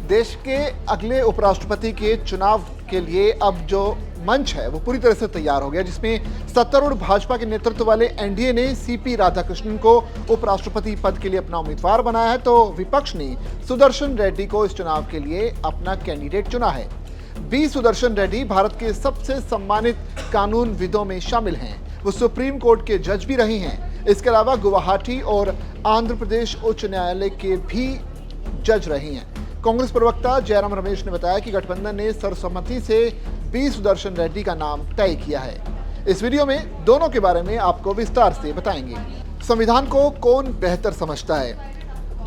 देश के अगले उपराष्ट्रपति के चुनाव के लिए अब जो मंच है वो पूरी तरह से तैयार हो गया, जिसमें सत्तारूढ़ भाजपा के नेतृत्व वाले एनडीए ने सीपी राधाकृष्णन को उपराष्ट्रपति पद के लिए अपना उम्मीदवार बनाया है, तो विपक्ष ने सुदर्शन रेड्डी को इस चुनाव के लिए अपना कैंडिडेट चुना है। बी सुदर्शन रेड्डी भारत के सबसे सम्मानित कानूनविदों में शामिल हैं। वो सुप्रीम कोर्ट के जज भी रहे हैं। इसके अलावा गुवाहाटी और आंध्र प्रदेश उच्च न्यायालय के भी जज रही हैं। कांग्रेस प्रवक्ता जयराम रमेश ने बताया कि गठबंधन ने सर्वसम्मति से बी सुदर्शन रेड्डी का नाम तय किया है। इस वीडियो में दोनों के बारे में आपको विस्तार से बताएंगे। संविधान को कौन बेहतर समझता है?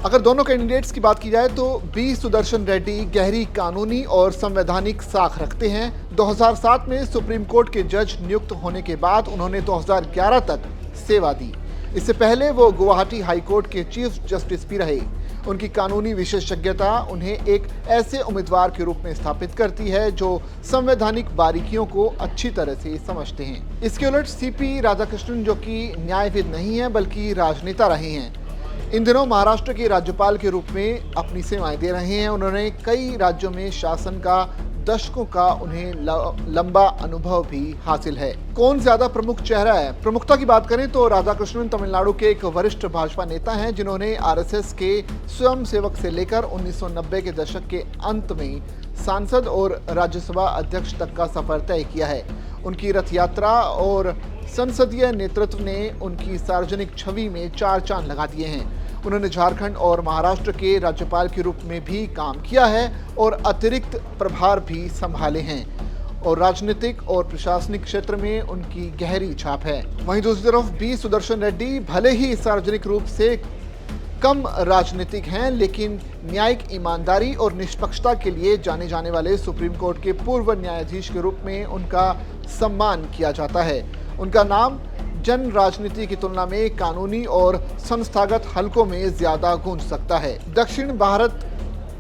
अगर दोनों कैंडिडेट्स की बात की जाए तो बी सुदर्शन रेड्डी गहरी कानूनी और संवैधानिक साख रखते हैं। 2007 में सुप्रीम कोर्ट के जज नियुक्त होने के बाद उन्होंने 2011 तक सेवा दी। इससे पहले वो गुवाहाटी हाई कोर्ट के चीफ जस्टिस भी रहे। उनकी कानूनी विशेषज्ञता उन्हें एक ऐसे उम्मीदवार के रूप में स्थापित करती है जो संवैधानिक बारीकियों को अच्छी तरह से समझते हैं। इसके उलट सीपी राधाकृष्णन, जो कि न्यायविद नहीं है बल्कि राजनेता रहे हैं, इन दिनों महाराष्ट्र के राज्यपाल के रूप में अपनी सेवाएं दे रहे हैं। उन्होंने कई राज्यों में शासन का दशकों का उन्हें लंबा अनुभव भी हासिल है। कौन ज्यादा प्रमुख चेहरा है? प्रमुखता की बात करें तो राधाकृष्णन तमिलनाडु के एक वरिष्ठ भाजपा नेता हैं, जिन्होंने आरएसएस के स्वयंसेवक से लेकर 1990 के दशक के अंत में सांसद और राज्यसभा अध्यक्ष तक का सफर तय किया है। उनकी रथ यात्रा और संसदीय नेतृत्व ने उनकी सार्वजनिक छवि में चार चांद लगा दिए हैं। उन्होंने झारखंड और महाराष्ट्र के राज्यपाल के रूप में भी काम किया है और अतिरिक्त प्रभार भी संभाले हैं, और राजनीतिक और प्रशासनिक क्षेत्र में उनकी गहरी छाप है। वहीं दूसरी तरफ बी सुदर्शन रेड्डी भले ही सार्वजनिक रूप से कम राजनीतिक हैं, लेकिन न्यायिक ईमानदारी और निष्पक्षता के लिए जाने जाने वाले सुप्रीम कोर्ट के पूर्व न्यायाधीश के रूप में उनका सम्मान किया जाता है। उनका नाम जन राजनीति की तुलना में कानूनी और संस्थागत हलकों में ज्यादा गूंज सकता है। दक्षिण भारत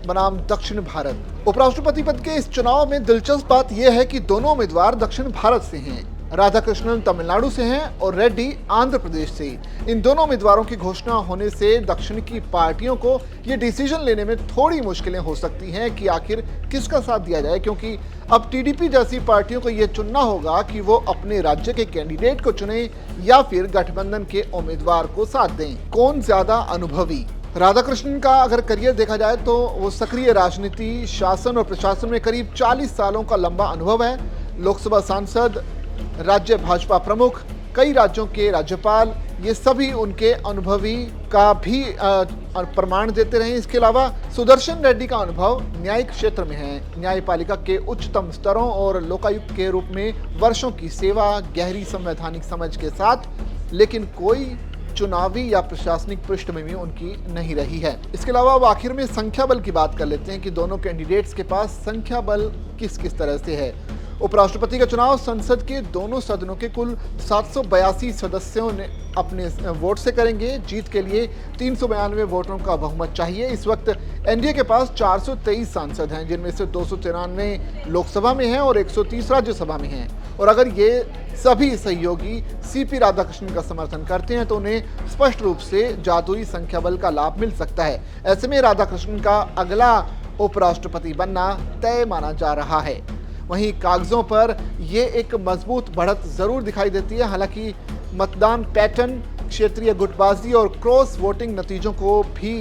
बनाम दक्षिण भारत। उपराष्ट्रपति पद के इस चुनाव में दिलचस्प बात यह है कि दोनों उम्मीदवार दक्षिण भारत से हैं। राधाकृष्णन तमिलनाडु से हैं और रेड्डी आंध्र प्रदेश से। इन दोनों उम्मीदवारों की घोषणा होने से दक्षिण की पार्टियों को ये डिसीजन लेने में थोड़ी मुश्किलें हो सकती हैं कि आखिर किसका साथ दिया जाए, क्योंकि अब टीडीपी जैसी पार्टियों को ये चुनना होगा कि वो अपने राज्य के कैंडिडेट को चुने या फिर गठबंधन के उम्मीदवार को साथ दें। कौन ज्यादा अनुभवी? राधाकृष्णन का अगर करियर देखा जाए तो वो सक्रिय राजनीति, शासन और प्रशासन में करीब 40 सालों का लंबा अनुभव है। लोकसभा सांसद, राज्य भाजपा प्रमुख, कई राज्यों के राज्यपाल, ये सभी उनके अनुभवी का भी प्रमाण देते रहे। इसके अलावा सुदर्शन रेड्डी का अनुभव न्यायिक क्षेत्र में है। न्यायपालिका के उच्चतम स्तरों और लोकायुक्त के रूप में वर्षों की सेवा, गहरी संवैधानिक समझ के साथ, लेकिन कोई चुनावी या प्रशासनिक पृष्ठभूमि उनकी नहीं रही है। इसके अलावा अब आखिर में संख्या बल की बात कर लेते हैं कि दोनों कैंडिडेट्स के पास संख्या बल किस किस तरह से है। उपराष्ट्रपति का चुनाव संसद के दोनों सदनों के कुल 782 सदस्यों ने अपने वोट से करेंगे। जीत के लिए 392 वोटों का बहुमत चाहिए। इस वक्त एनडीए के पास 423 सांसद हैं, जिनमें से 293 लोकसभा में हैं और 130 राज्यसभा में हैं। और अगर ये सभी सहयोगी सीपी राधाकृष्णन का समर्थन करते हैं तो उन्हें स्पष्ट रूप से जादुई संख्या बल का लाभ मिल सकता है। ऐसे में राधाकृष्णन का अगला उपराष्ट्रपति बनना तय माना जा रहा है। वहीं कागजों पर ये एक मजबूत बढ़त जरूर दिखाई देती है। हालांकि मतदान पैटर्न, क्षेत्रीय गुटबाजी और क्रॉस वोटिंग नतीजों को भी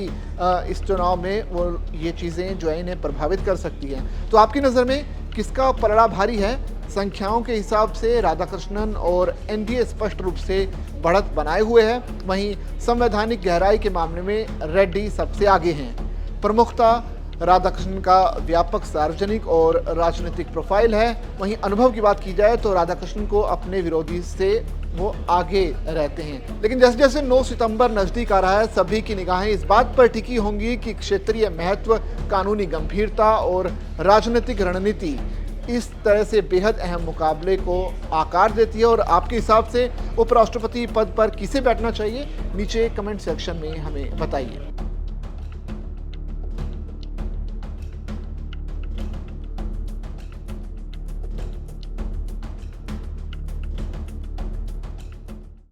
इस चुनाव में वो ये चीज़ें जो है इन्हें प्रभावित कर सकती हैं। तो आपकी नज़र में किसका पलड़ा भारी है? संख्याओं के हिसाब से राधाकृष्णन और एनडीए स्पष्ट रूप से बढ़त बनाए हुए हैं। वहीं संवैधानिक गहराई के मामले में रेड्डी सबसे आगे हैं। प्रमुखता राधाकृष्णन का व्यापक सार्वजनिक और राजनीतिक प्रोफाइल है। वहीं अनुभव की बात की जाए तो राधाकृष्णन को अपने विरोधी से वो आगे रहते हैं। लेकिन जैसे जैसे 9 सितंबर नजदीक आ रहा है, सभी की निगाहें इस बात पर टिकी होंगी कि क्षेत्रीय महत्व, कानूनी गंभीरता और राजनीतिक रणनीति इस तरह से बेहद अहम मुकाबले को आकार देती है। और आपके हिसाब से उपराष्ट्रपति पद पर किसे बैठना चाहिए? नीचे कमेंट सेक्शन में हमें बताइए।